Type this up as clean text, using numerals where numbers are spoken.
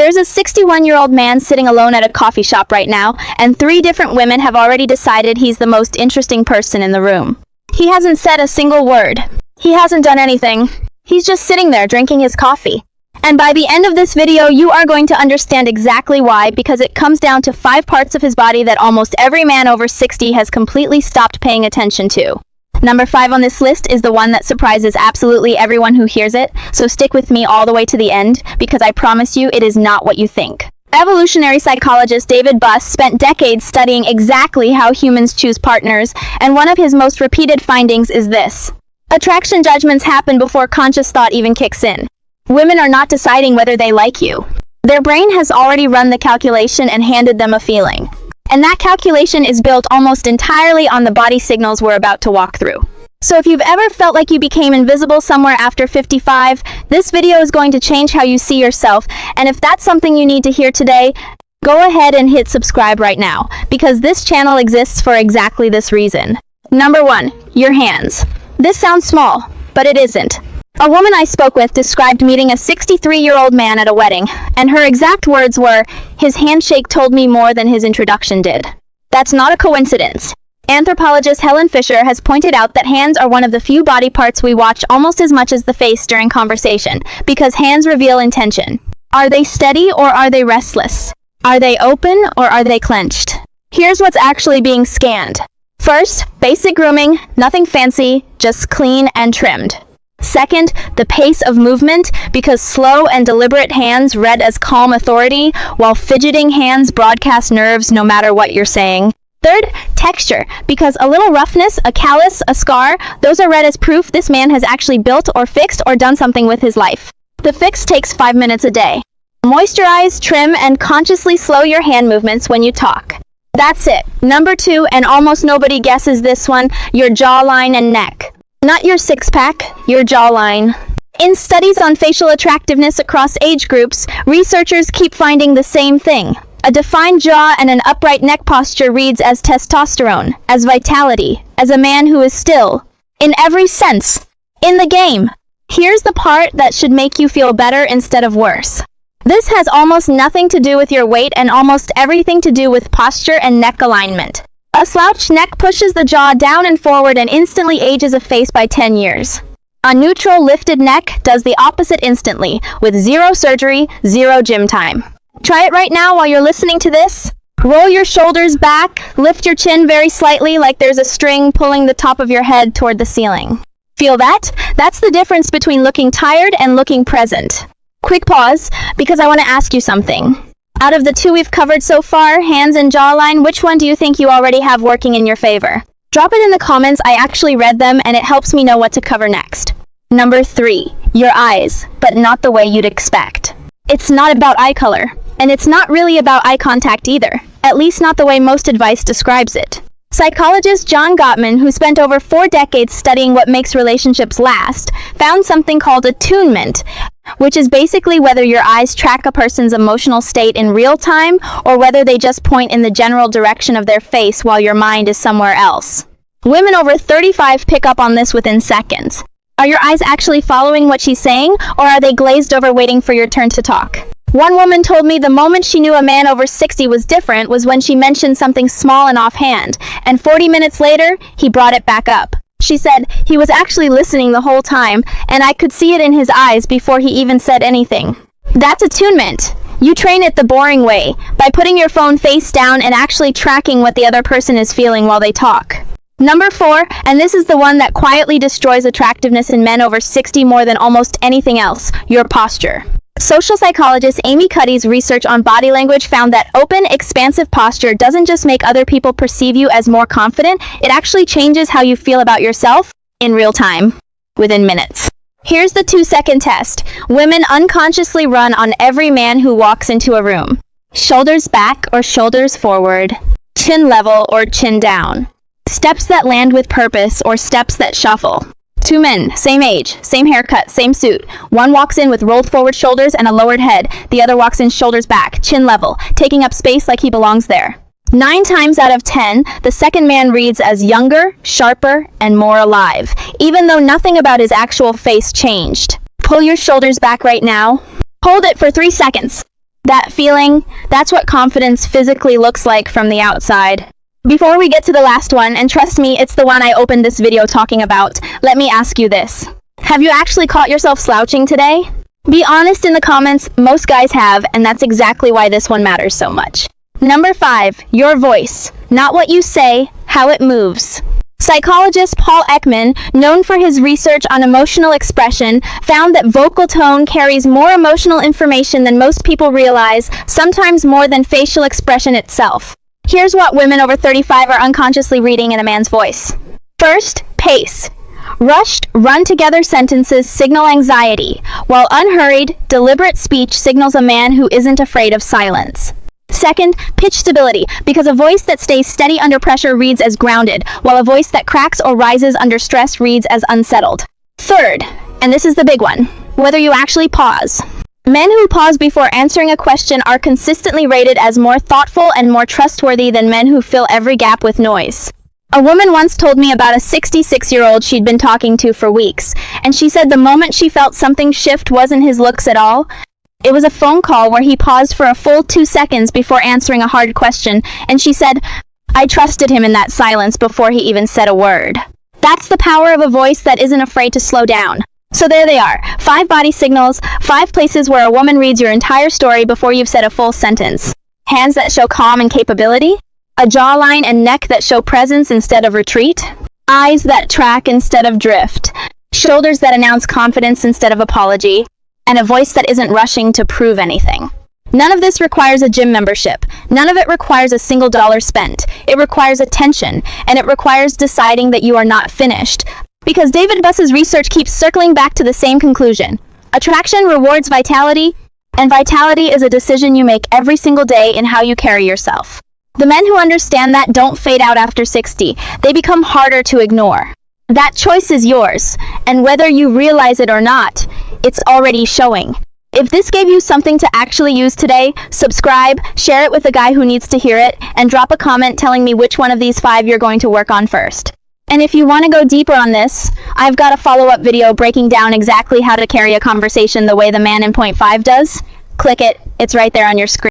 There's a 61-year-old man sitting alone at a coffee shop right now, and 3 different women have already decided he's the most interesting person in the room. He hasn't said a single word. He hasn't done anything. He's just sitting there drinking his coffee. And by the end of this video, you are going to understand exactly why, because it comes down to 5 parts of his body that almost every man over 60 has completely stopped paying attention to. Number 5 on this list is the one that surprises absolutely everyone who hears it, so stick with me all the way to the end, because I promise you it is not what you think. Evolutionary psychologist David Buss spent decades studying exactly how humans choose partners, and one of his most repeated findings is this. Attraction judgments happen before conscious thought even kicks in. Women are not deciding whether they like you. Their brain has already run the calculation and handed them a feeling. And that calculation is built almost entirely on the body signals we're about to walk through. So if you've ever felt like you became invisible somewhere after 55, this video is going to change how you see yourself. And if that's something you need to hear today, go ahead and hit subscribe right now, because this channel exists for exactly this reason. Number 1, your hands. This sounds small, but it isn't. A woman I spoke with described meeting a 63-year-old man at a wedding, and her exact words were, "His handshake told me more than his introduction did." That's not a coincidence. Anthropologist Helen Fisher has pointed out that hands are one of the few body parts we watch almost as much as the face during conversation, because hands reveal intention. Are they steady or are they restless? Are they open or are they clenched? Here's what's actually being scanned. First, basic grooming, nothing fancy, just clean and trimmed. Second, the pace of movement, because slow and deliberate hands read as calm authority, while fidgeting hands broadcast nerves no matter what you're saying. Third, texture, because a little roughness, a callus, a scar, those are read as proof this man has actually built or fixed or done something with his life. The fix takes 5 minutes a day. Moisturize, trim, and consciously slow your hand movements when you talk. That's it. Number 2, and almost nobody guesses this one, your jawline and neck. Not your six-pack, your jawline. In studies on facial attractiveness across age groups, researchers keep finding the same thing. A defined jaw and an upright neck posture reads as testosterone, as vitality, as a man who is still, in every sense, in the game. Here's the part that should make you feel better instead of worse. This has almost nothing to do with your weight and almost everything to do with posture and neck alignment. A slouched neck pushes the jaw down and forward and instantly ages a face by 10 years. A neutral, lifted neck does the opposite instantly, with 0 surgery, 0 gym time. Try it right now while you're listening to this. Roll your shoulders back, lift your chin very slightly like there's a string pulling the top of your head toward the ceiling. Feel that? That's the difference between looking tired and looking present. Quick pause, because I want to ask you something. Out of the 2 we've covered so far, hands and jawline, which one do you think you already have working in your favor? Drop it in the comments. I actually read them and it helps me know what to cover next. Number 3, your eyes, but not the way you'd expect. It's not about eye color, and it's not really about eye contact either, at least not the way most advice describes it. Psychologist John Gottman, who spent over 4 decades studying what makes relationships last, found something called attunement, which is basically whether your eyes track a person's emotional state in real time or whether they just point in the general direction of their face while your mind is somewhere else. Women over 35 pick up on this within seconds. Are your eyes actually following what she's saying, or are they glazed over waiting for your turn to talk? One woman told me the moment she knew a man over 60 was different was when she mentioned something small and offhand, and 40 minutes later, he brought it back up. She said he was actually listening the whole time, and I could see it in his eyes before he even said anything. That's attunement. You train it the boring way, by putting your phone face down and actually tracking what the other person is feeling while they talk. Number 4, and this is the one that quietly destroys attractiveness in men over 60 more than almost anything else, your posture. Social psychologist Amy Cuddy's research on body language found that open, expansive posture doesn't just make other people perceive you as more confident, it actually changes how you feel about yourself in real time, within minutes. Here's the 2-second test. Women unconsciously run on every man who walks into a room. Shoulders back or shoulders forward. Chin level or chin down. Steps that land with purpose or steps that shuffle. 2 men, same age, same haircut, same suit. One walks in with rolled forward shoulders and a lowered head. The other walks in shoulders back, chin level, taking up space like he belongs there. 9 times out of 10, the second man reads as younger, sharper, and more alive, even though nothing about his actual face changed. Pull your shoulders back right now. Hold it for 3 seconds. That feeling, that's what confidence physically looks like from the outside. Before we get to the last one, and trust me, it's the one I opened this video talking about, let me ask you this. Have you actually caught yourself slouching today? Be honest in the comments, most guys have, and that's exactly why this one matters so much. Number 5, your voice. Not what you say, how it moves. Psychologist Paul Ekman, known for his research on emotional expression, found that vocal tone carries more emotional information than most people realize, sometimes more than facial expression itself. Here's what women over 35 are unconsciously reading in a man's voice. First, pace. Rushed, run-together sentences signal anxiety, while unhurried, deliberate speech signals a man who isn't afraid of silence. Second, pitch stability, because a voice that stays steady under pressure reads as grounded, while a voice that cracks or rises under stress reads as unsettled. Third, and this is the big one, whether you actually pause. Men who pause before answering a question are consistently rated as more thoughtful and more trustworthy than men who fill every gap with noise. A woman once told me about a 66-year-old she'd been talking to for weeks, and she said the moment she felt something shift wasn't his looks at all. It was a phone call where he paused for a full 2 seconds before answering a hard question, and she said, "I trusted him in that silence before he even said a word." That's the power of a voice that isn't afraid to slow down. So there they are, 5 body signals, 5 places where a woman reads your entire story before you've said a full sentence. Hands that show calm and capability, a jawline and neck that show presence instead of retreat, eyes that track instead of drift, shoulders that announce confidence instead of apology, and a voice that isn't rushing to prove anything. None of this requires a gym membership. None of it requires a single dollar spent. It requires attention, and it requires deciding that you are not finished. Because David Buss's research keeps circling back to the same conclusion. Attraction rewards vitality, and vitality is a decision you make every single day in how you carry yourself. The men who understand that don't fade out after 60. They become harder to ignore. That choice is yours, and whether you realize it or not, it's already showing. If this gave you something to actually use today, subscribe, share it with a guy who needs to hear it, and drop a comment telling me which one of these 5 you're going to work on first. And if you want to go deeper on this, I've got a follow-up video breaking down exactly how to carry a conversation the way the man in point 5 does. Click it, it's right there on your screen.